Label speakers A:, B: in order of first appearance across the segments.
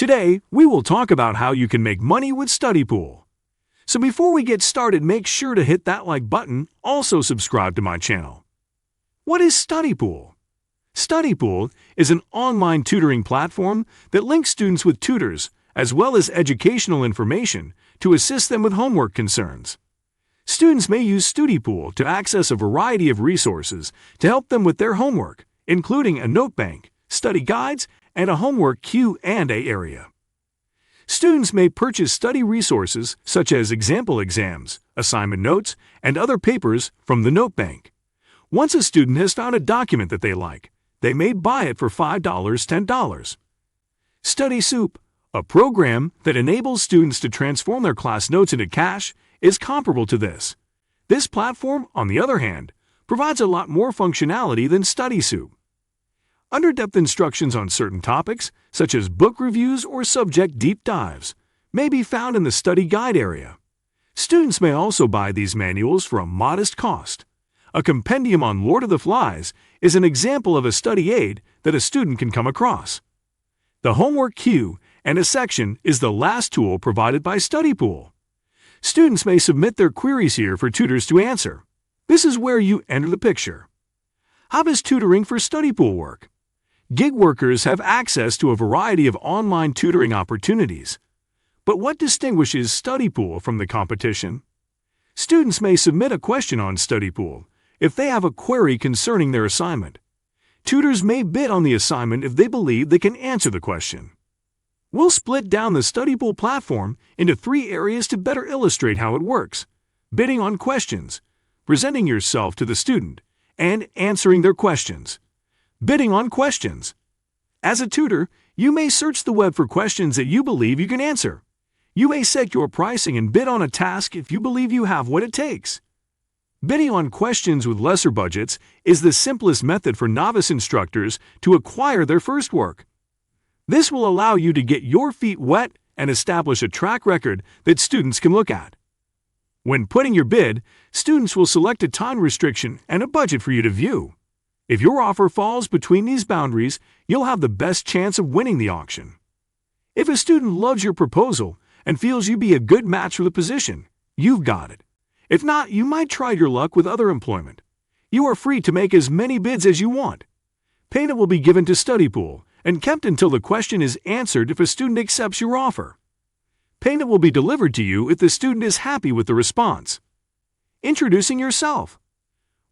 A: Today, we will talk about how you can make money with Study Pool. So before we get started, make sure to hit that like button, also subscribe to my channel. What is Study Pool? Study Pool is an online tutoring platform that links students with tutors, as well as educational information, to assist them with homework concerns. Students may use Study Pool to access a variety of resources to help them with their homework, including a note bank, study guides, and a homework Q&A area. Students may purchase study resources such as example exams, assignment notes, and other papers from the note bank. Once a student has found a document that they like, they may buy it for $5, $10. Study Soup, a program that enables students to transform their class notes into cash, is comparable to this. This platform, on the other hand, provides a lot more functionality than Study Soup. Under-depth instructions on certain topics, such as book reviews or subject deep dives, may be found in the study guide area. Students may also buy these manuals for a modest cost. A compendium on Lord of the Flies is an example of a study aid that a student can come across. The homework Q&A section is the last tool provided by Study Pool. Students may submit their queries here for tutors to answer. This is where you enter the picture. How does tutoring for Study Pool work? Gig workers have access to a variety of online tutoring opportunities. But what distinguishes Study Pool from the competition? Students may submit a question on Study Pool if they have a query concerning their assignment. Tutors may bid on the assignment if they believe they can answer the question. We'll split down the Study Pool platform into 3 areas to better illustrate how it works: bidding on questions, presenting yourself to the student, and answering their questions. Bidding on questions. As a tutor, you may search the web for questions that you believe you can answer. You may set your pricing and bid on a task if you believe you have what it takes. Bidding on questions with lesser budgets is the simplest method for novice instructors to acquire their first work. This will allow you to get your feet wet and establish a track record that students can look at. When putting your bid, students will select a time restriction and a budget for you to view. If your offer falls between these boundaries, you'll have the best chance of winning the auction. If a student loves your proposal and feels you'd be a good match for the position, you've got it. If not, you might try your luck with other employment. You are free to make as many bids as you want. Payment will be given to Study Pool and kept until the question is answered if a student accepts your offer. Payment will be delivered to you if the student is happy with the response. Introducing yourself.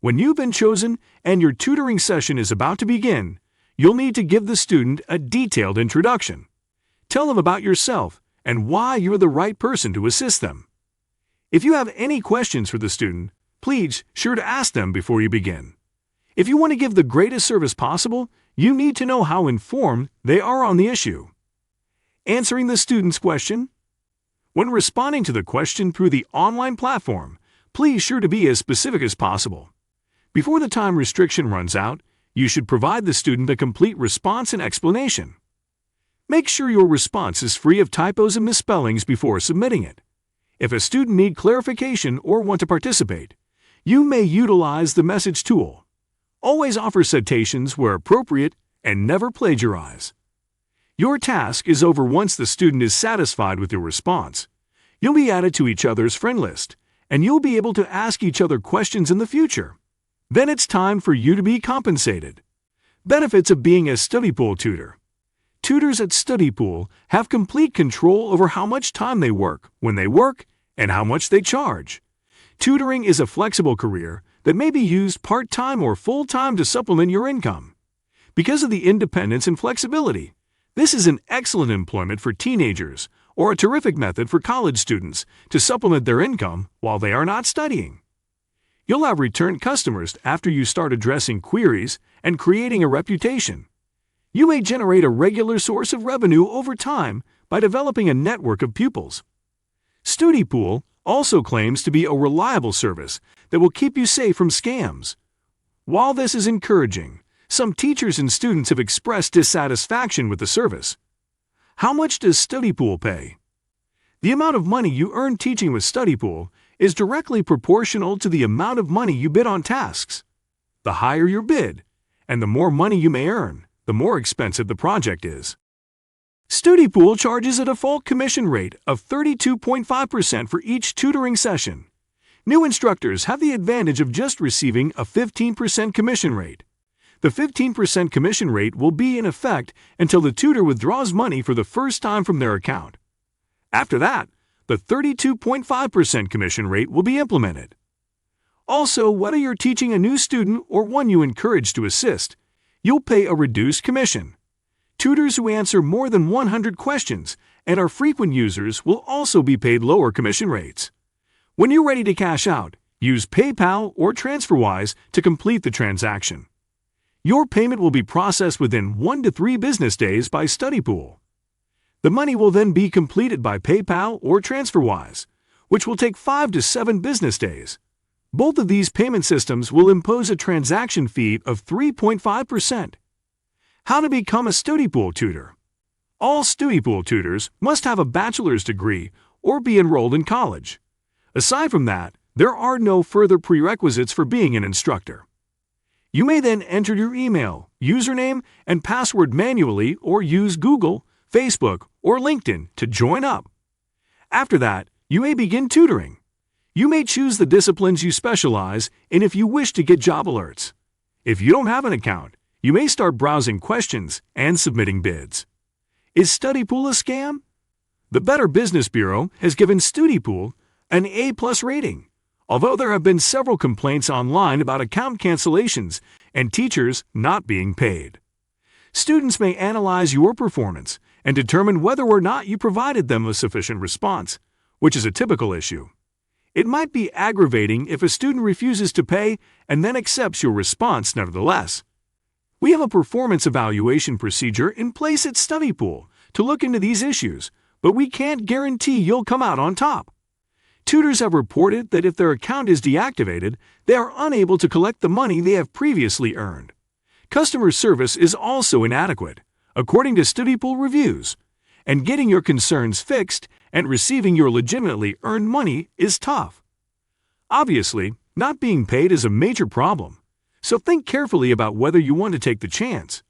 A: When you've been chosen and your tutoring session is about to begin, you'll need to give the student a detailed introduction. Tell them about yourself and why you're the right person to assist them. If you have any questions for the student, please sure to ask them before you begin. If you want to give the greatest service possible, you need to know how informed they are on the issue. Answering the student's question. When responding to the question through the online platform, please sure to be as specific as possible. Before the time restriction runs out, you should provide the student a complete response and explanation. Make sure your response is free of typos and misspellings before submitting it. If a student needs clarification or want to participate, you may utilize the message tool. Always offer citations where appropriate and never plagiarize. Your task is over once the student is satisfied with your response. You'll be added to each other's friend list, and you'll be able to ask each other questions in the future. Then it's time for you to be compensated. Benefits of being a Study Pool tutor. Tutors at Study Pool have complete control over how much time they work, when they work, and how much they charge. Tutoring is a flexible career that may be used part-time or full-time to supplement your income. Because of the independence and flexibility, this is an excellent employment for teenagers or a terrific method for college students to supplement their income while they are not studying. You'll have return customers after you start addressing queries and creating a reputation. You may generate a regular source of revenue over time by developing a network of pupils. Study Pool also claims to be a reliable service that will keep you safe from scams. While this is encouraging, some teachers and students have expressed dissatisfaction with the service. How much does Study Pool pay? The amount of money you earn teaching with Study Pool is directly proportional to the amount of money you bid on tasks. The higher your bid, and the more money you may earn, the more expensive the project is. StudyPool charges a default commission rate of 32.5% for each tutoring session. New instructors have the advantage of just receiving a 15% commission rate. The 15% commission rate will be in effect until the tutor withdraws money for the first time from their account. After that, the 32.5% commission rate will be implemented. Also, whether you're teaching a new student or one you encourage to assist, you'll pay a reduced commission. Tutors who answer more than 100 questions and are frequent users will also be paid lower commission rates. When you're ready to cash out, use PayPal or TransferWise to complete the transaction. Your payment will be processed within 1 to 3 business days by StudyPool. The money will then be completed by PayPal or TransferWise, which will take 5 to 7 business days. Both of these payment systems will impose a transaction fee of 3.5%. How to become a StudyPool tutor. All StudyPool tutors must have a bachelor's degree or be enrolled in college. Aside from that, there are no further prerequisites for being an instructor. You may then enter your email, username, and password manually or use Google, Facebook, or LinkedIn to join up. After that, you may begin tutoring. You may choose the disciplines you specialize in if you wish to get job alerts. If you don't have an account, you may start browsing questions and submitting bids. Is StudyPool a scam? The Better Business Bureau has given StudyPool an A+ rating, although there have been several complaints online about account cancellations and teachers not being paid. Students may analyze your performance and determine whether or not you provided them a sufficient response, which is a typical issue. It might be aggravating if a student refuses to pay and then accepts your response nevertheless. We have a performance evaluation procedure in place at StudyPool to look into these issues, but we can't guarantee you'll come out on top. Tutors have reported that if their account is deactivated, they are unable to collect the money they have previously earned. Customer service is also inadequate, according to StudyPool reviews, and getting your concerns fixed and receiving your legitimately earned money is tough. Obviously, not being paid is a major problem. So think carefully about whether you want to take the chance.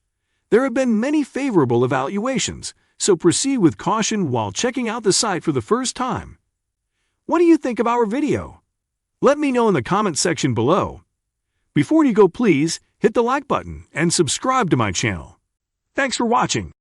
A: There have been many favorable evaluations, so proceed with caution while checking out the site for the first time. What do you think of our video? Let me know in the comment section below. Before you go, please hit the like button and subscribe to my channel. Thanks for watching.